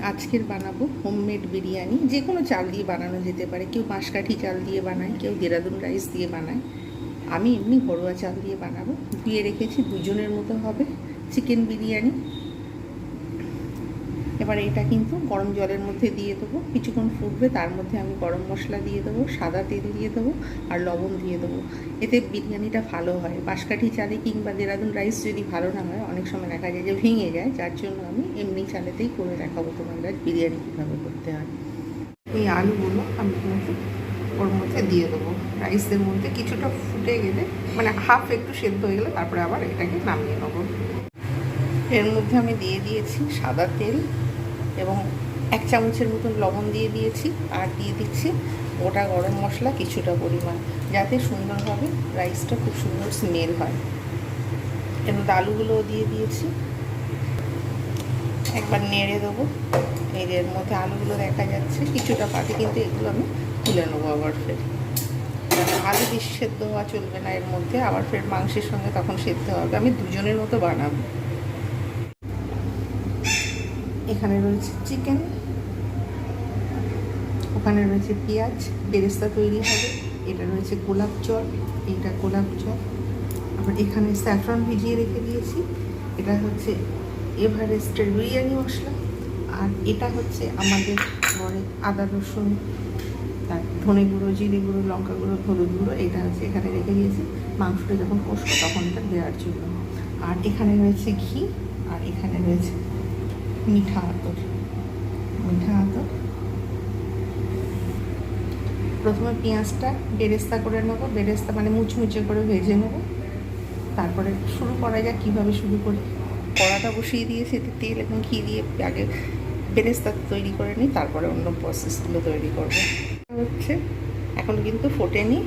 আজকের বানাবো হোমমেড বিরিয়ানি। যে কোনো চাল দিয়ে বানানো যেতে পারে, কেউ বাঁশকাঠি চাল দিয়ে বানায়, কেউ দেরাদুন রাইস দিয়ে বানায়। আমি এমনি ঘরোয়া চাল দিয়ে বানাবো। ধুয়ে রেখেছি, দুজনের মতো হবে চিকেন বিরিয়ানি। এবার এটা কিন্তু গরম জলের মধ্যে দিয়ে দেবো, কিছুক্ষণ ফুটবে, তার মধ্যে আমি গরম মশলা দিয়ে দেবো, সাদা তেল দিয়ে দেবো আর লবণ দিয়ে দেবো। এতে বিরিয়ানিটা ভালো হয়। বাঁশকাঠি চালে কিংবা দেরাদুন রাইস যদি ভালো না হয়, অনেক সময় দেখা যায় যে ভেঙে যায়, যার জন্য আমি এমনি চালেতেই করে দেখাবো তোমাদের বিরিয়ানি কীভাবে করতে হয়। এই আলুগুলো আমি কিন্তু ওর মধ্যে দিয়ে দেবো, রাইসের মধ্যে কিছুটা ফুটে গেলে, মানে হাফ একটু সেদ্ধ হয়ে গেলে তারপরে আবার এটাকে নামিয়ে নেবো। এর মধ্যে আমি দিয়ে দিয়েছি সাদা তেল এবং 1 চামচের মতন লবণ দিয়ে দিয়েছি, আর দিয়ে দিচ্ছি গোটা গরম মশলা কিছুটা পরিমাণ, যাতে সুন্দরভাবে রাইসটা খুব সুন্দর স্মেল হয়। এর মধ্যে আলুগুলোও দিয়ে দিয়েছি, একবার নেড়ে দেবো। এর মধ্যে আলুগুলো দেখা যাচ্ছে কিছুটা পাতে, কিন্তু এগুলো আমি তুলে নেবো আবার ফের। আলু বেশি সেদ্ধ হওয়া চলবে না, এর মধ্যে আবার ফের মাংসের সঙ্গে তখন সেদ্ধ হবে। আমি দুজনের মতো বানাবো। এখানে রয়েছে চিকেন, ওখানে রয়েছে পেঁয়াজ, বেরেস্তা তৈরি হবে। এটা রয়েছে গোলাপ জল, এইটা গোলাপ জল। আবার এখানে স্যাফরন ভিজিয়ে রেখে দিয়েছি, এটা হচ্ছে এভারেস্টের বিরিয়ানি মশলা। আর এটা হচ্ছে আমাদের ঘরে আদা রসুন, তার ধনে গুঁড়ো, জিরে গুঁড়ো, লঙ্কা গুঁড়ো, হলুদ গুঁড়ো, এটা হচ্ছে এখানে রেখে দিয়েছি মাংসটা যখন কষবো তখন এটা দেওয়ার জন্য। আর এখানে রয়েছে ঘি, আর এখানে রয়েছে মিঠা আতর। প্রথমে পেঁয়াজটা বেরেস্তা করে নেবো, বেরেস্তা মানে মুচমুচে করে ভেজে নেবো। তারপরে শুরু করা যাক কীভাবে শুরু করি। কড়াটা বসিয়ে দিয়েছি, এতে তেল এবং ঘি দিয়ে আগে বেরেস্তা তৈরি করে নিই, তারপরে অন্য প্রসেসগুলো তৈরি করবো। হচ্ছে এখনও কিন্তু ফোটেনি,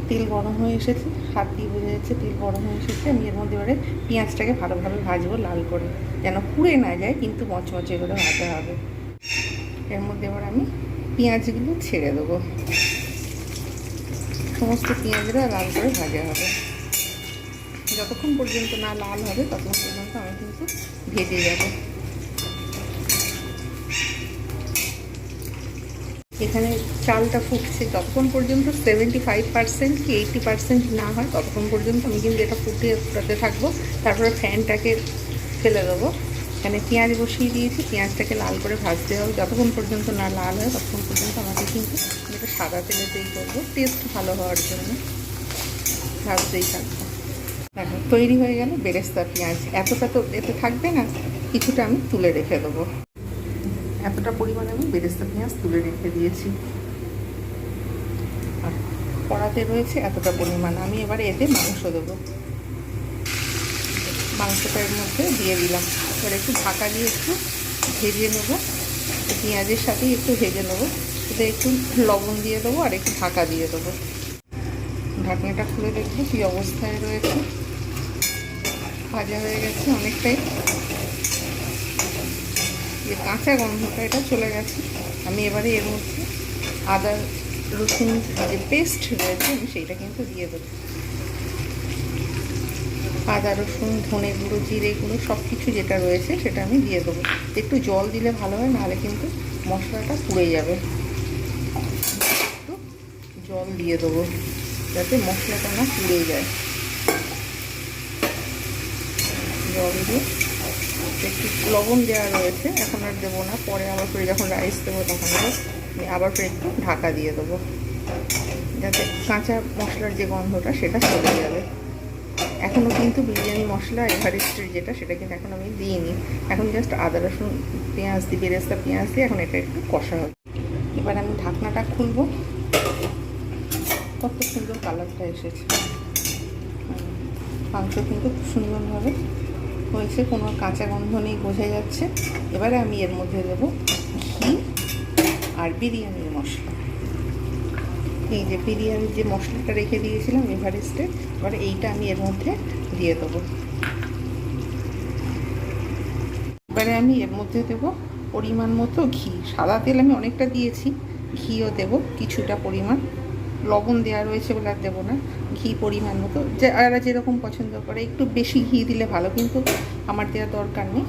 তেল গরম হয়ে এসেছে, হাত দিয়ে বোঝা যাচ্ছে তেল গরম হয়ে এসেছে। আমি এর মধ্যে এবারে পেঁয়াজটাকে ভালোভাবে ভাজবো, লাল করে, যেন পুড়ে না যায়, কিন্তু মচমচে করে ভাজা হবে। এর মধ্যে এবার আমি পেঁয়াজগুলো ছেড়ে দেবো, সমস্ত পেঁয়াজটা লাল করে ভাজা হবে। যতক্ষণ পর্যন্ত না লাল হবে ততক্ষণ পর্যন্ত আমি কিন্তু ভেজে যাব। এখানে চালটা ফুটছে, যতক্ষণ পর্যন্ত 75% কি 80% না হয় ততক্ষণ পর্যন্ত আমি কিন্তু এটা ফুটাতে থাকবো। তারপরে ফ্যানটাকে ফেলে দেবো। এখানে পেঁয়াজ বসিয়ে দিয়েছি, পেঁয়াজটাকে লাল করে ভাজতে হবে। যতক্ষণ পর্যন্ত না লাল হয় ততক্ষণ পর্যন্ত আমাকে কিন্তু এটা সাদা তেলেতেই করবো, টেস্ট ভালো হওয়ার জন্য ভাজতেই থাকবো। দেখো তৈরি হয়ে গেল বেরেস্তা পেঁয়াজ। এতটা তো এতে থাকবে না, কিছুটা আমি তুলে রেখে দেবো। এতটা পরিমাণে আমি বেরেস্তা পেঁয়াজ তুলে রেখে দিয়েছি। আর কড়াতে রয়েছে এতটা পরিমাণ। আমি এবারে এতে মাংস দেবো, মাংসটা এর মধ্যে দিয়ে দিলাম। এবার একটু ঢাকা দিয়ে একটু ভেজে নেবো, পেঁয়াজের সাথেই একটু ভেজে নেবো। এতে একটু লবণ দিয়ে দেবো আর একটু ঢাকা দিয়ে দেবো। ঢাকনাটা খুলে দেখবো কী অবস্থায় রয়েছে। ভাজা হয়ে গেছে অনেকটাই, যে কাঁচা গন্ধটা এটা চলে গেছে। আমি এবারে এর মধ্যে আদা রসুন যে পেস্ট রয়েছে আমি সেইটা কিন্তু দিয়ে দেবো। আদা রসুন, ধনে গুঁড়ো, জিরে গুঁড়ো সব কিছু যেটা রয়েছে সেটা আমি দিয়ে দেবো। একটু জল দিলে ভালো হয়, নাহলে কিন্তু মশলাটা পুড়ে যাবে। একটু জল দিয়ে দেবো যাতে মশলাটা না পুড়ে যায়। জল দিয়ে একটু লবণ দেওয়া রয়েছে, এখন আর দেবো না, পরে আবার ফিরে যখন রাইস দেবো তখন আবার ফিরে একটু ঢাকা দিয়ে দেবো, যাতে কাঁচা মশলার যে গন্ধটা সেটা চলে যাবে। এখনও কিন্তু বিরিয়ানি মশলা এভারেস্টের যেটা, সেটা কিন্তু এখন আমি দিইনি। এখন জাস্ট আদা রসুন পেঁয়াজ দিয়ে, বেরেস্তা পেঁয়াজ দিয়ে এখন এটা একটু কষা হবে। এবার আমি ঢাকনাটা খুলবো। কত সুন্দর কালারটা এসেছে, মাংস কিন্তু খুব সুন্দরভাবে হয়েছে, কোনো কাঁচা গন্ধ নেই, বোঝা যাচ্ছে। এবারে আমি এর মধ্যে দেবো ঘি আর বিরিয়ানির মশলা। এই যে বিরিয়ানির যে মশলাটা রেখে দিয়েছিলাম এভারেস্টে, এবারে এইটা আমি এর মধ্যে দিয়ে দেবো। এবারে আমি এর মধ্যে দেবো পরিমাণ মতো ঘি। সাদা তেল আমি অনেকটা দিয়েছি, ঘিও দেবো কিছুটা পরিমাণ। লবণ দেওয়া রয়েছে বলে আর দেবো না। ঘি পরিমাণ মতো, যারা যেরকম পছন্দ করে, একটু বেশি ঘি দিলে ভালো, কিন্তু আমার দেওয়ার দরকার নেই।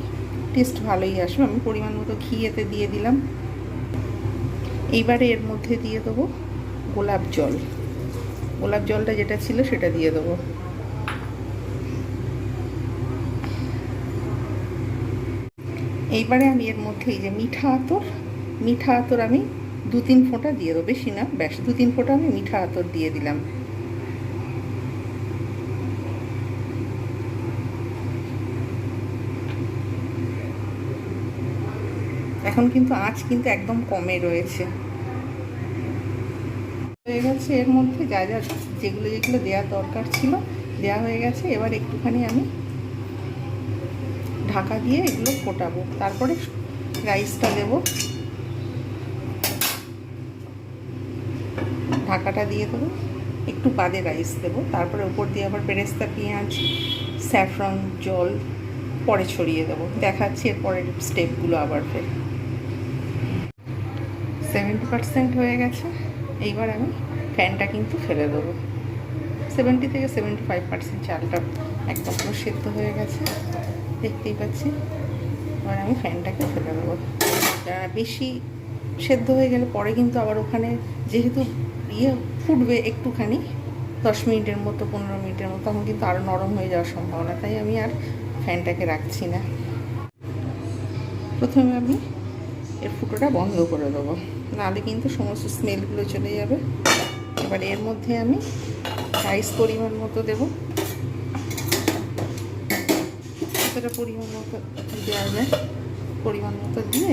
টেস্ট ভালোই আসবে। আমি পরিমাণ মতো ঘি এতে দিয়ে দিলাম। এইবারে এর মধ্যে দিয়ে দেবো গোলাপ জল। গোলাপ জলটা যেটা ছিল সেটা দিয়ে দেবো। এইবারে আমি এর মধ্যে এই যে মিঠা আতর আমি 2-3 ফোঁটা দিয়ে দেবো, বেশি না, ব্যাস 2-3 ফোঁটা আমি মিঠা আতর দিয়ে দিলাম। এখন কিন্তু আঁচ কিন্তু একদম কমে রয়েছে। হয়ে গেছে এর মধ্যে যা যা যেগুলো দেওয়ার দরকার ছিল দেওয়া হয়ে গেছে। এবার একটুখানি আমি ঢাকা দিয়ে এগুলো ফোটাবো, তারপরে রাইসটা দেবো। ঢাকাটা দিয়ে দেবো, একটু বাদে রাইস দেবো, তারপরে উপর দিয়ে আবার বেরেস্তা, পেঁয়াজ, স্যাফরন, জল পরে ছড়িয়ে দেবো। দেখাচ্ছি এরপরের স্টেপগুলো আবার ফের। 70% হয়ে গেছে। এইবার আমি ফ্যানটা কিন্তু ফেলে দেবো। 70 থেকে 75% চালটা একদম পুরো সেদ্ধ হয়ে গেছে, দেখতেই পাচ্ছি। এবার আমি ফ্যানটাকে ফেলে দেবো। বেশি সেদ্ধ হয়ে গেলে পরে কিন্তু আবার ওখানে যেহেতু ফুটবে একটুখানি, 10 মিনিটের মতো, 15 মিনিটের মতো, তখন কিন্তু আরও নরম হয়ে যাওয়ার সম্ভাবনা, তাই আমি আর ফ্যানটাকে রাখছি না। প্রথমে আমি এর ফুটোটা বন্ধ করে দেবো, নাহলে কিন্তু সমস্ত স্মেলগুলো চলে যাবে। এবার এর মধ্যে আমি রাইস পরিমাণ মতো দেবো, কতটা পরিমাণ মতো দেওয়া যায় পরিমাণ মতো দিয়ে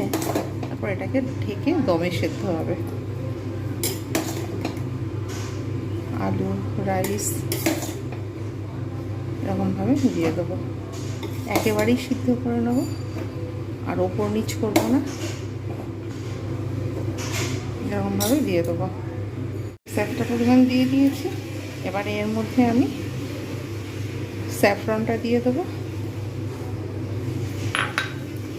তারপর এটাকে ঢেকে দমে সেদ্ধ হবে। আলু, রাইস এরকমভাবে দিয়ে দেবো, একেবারেই সিদ্ধ করে নেবো, আর ওপর নিচ করবো না, এরকমভাবে দিয়ে দেবো। একটা পরিমাণ দিয়ে দিয়েছি। এবারে এর মধ্যে আমি স্যাফরনটা দিয়ে দেবো,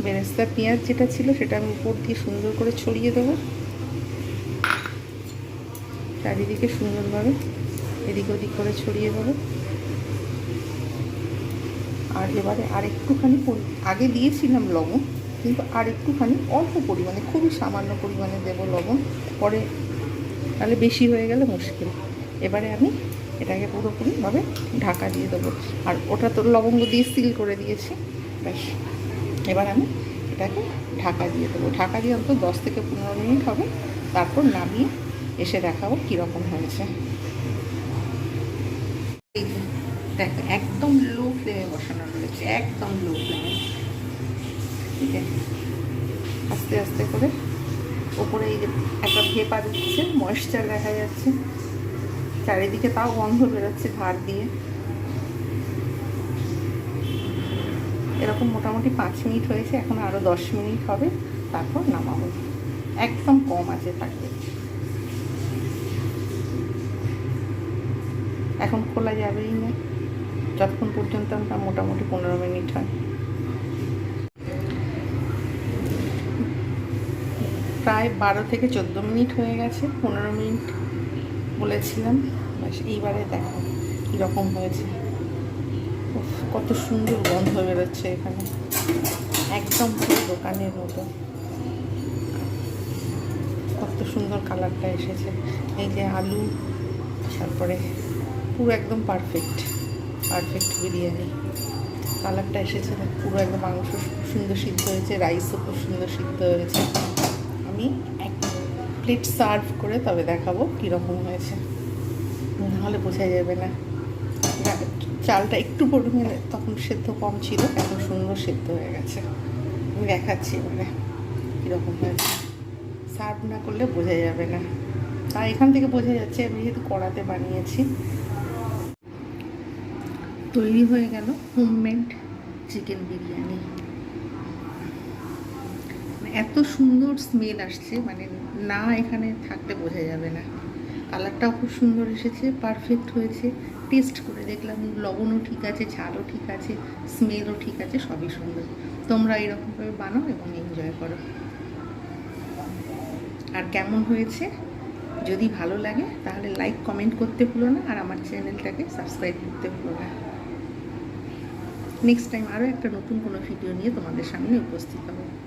বেরেস্তা, পেঁয়াজ যেটা ছিল সেটা আমি উপর দিয়ে সুন্দর করে ছড়িয়ে দেবো, চারিদিকে সুন্দরভাবে এদিক ওদিক করে ছড়িয়ে দেবো। আর এবারে আর একটুখানি, আগে দিয়েছিলাম লবণ, কিন্তু আর একটুখানি অল্প পরিমাণে, খুবই সামান্য পরিমাণে দেবো লবণ, পরে তাহলে বেশি হয়ে গেলে মুশকিল। এবারে আমি এটাকে পুরোপুরিভাবে ঢাকা দিয়ে দেবো, আর ওটা তো লবঙ্গ দিয়ে সিল করে দিয়েছি, ব্যাস। এবার আমি এটাকে ঢাকা দিয়ে দেবো, ঢাকা দিয়ে অন্তত 10 থেকে 15 মিনিট হবে, তারপর নামিয়ে এসে দেখাবো কীরকম হয়েছে। দেখো একদম লো ফ্লেমে বসানো রয়েছে, একদম লো ফ্লেমে। ঠিক আছে, আস্তে আস্তে করে ওপরে এই যে একটা ভেপা দিচ্ছে, ময়েশ্চার দেখা যাচ্ছে চারিদিকে, তাও গন্ধ বেরোচ্ছে ধার দিয়ে। এরকম মোটামুটি 5 মিনিট হয়েছে, এখন আরও 10 মিনিট হবে, তারপর নামাবো। একদম কম আঁচে থাকবে। এখন খোলা যাবেই না যতক্ষণ পর্যন্ত আমরা মোটামুটি 15 মিনিট হয়। প্রায় 12 থেকে 14 মিনিট হয়ে গেছে, 15 মিনিট বলেছিলাম। ব্যাস, এইবারে দেখো কীরকম হয়েছে। কত সুন্দর গন্ধ বেরোচ্ছে এখানে, একদম পুরো দোকানের মতো। কত সুন্দর কালারটা এসেছে, এই যে আলু, তারপরে পুরো একদম পারফেক্ট বিরিয়ানি কালারটা এসেছে। পুরো একদম মাংস সুন্দর সিদ্ধ হয়েছে, রাইসও খুব সুন্দর সিদ্ধ হয়েছে। আমি এক প্লেট সার্ভ করে তবে দেখাবো কীরকম হয়েছে, নাহলে বোঝা যাবে না। চালটা একটু পরিমাণে তখন সেদ্ধ কম ছিল, এখন সুন্দর সেদ্ধ হয়ে গেছে। আমি দেখাচ্ছি এবারে কীরকম হয়েছে। সার্ভ না করলে বোঝা যাবে না, তাই এখান থেকে বোঝা যাচ্ছে আমি যেহেতু কড়াতে বানিয়েছি। তৈরি হয়ে গেল হোমমেড চিকেন বিরিয়ানি। এত সুন্দর স্মেল আসছে, মানে না এখানে থাকলে বোঝা যাবে না। কালারটাও খুব সুন্দর এসেছে, পারফেক্ট হয়েছে। টেস্ট করে দেখলাম লবণও ঠিক আছে, ঝালও ঠিক আছে, স্মেলও ঠিক আছে, সবই সুন্দর। তোমরা এরকমভাবে বানাও এবং এনজয় করো। আর কেমন হয়েছে যদি ভালো লাগে তাহলে লাইক কমেন্ট করতে ভুলো না, আর আমার চ্যানেলটাকে সাবস্ক্রাইব করতে ভুলো না। নেক্সট টাইম আরও একটা নতুন কোনো ভিডিও নিয়ে তোমাদের সামনে উপস্থিত হবো।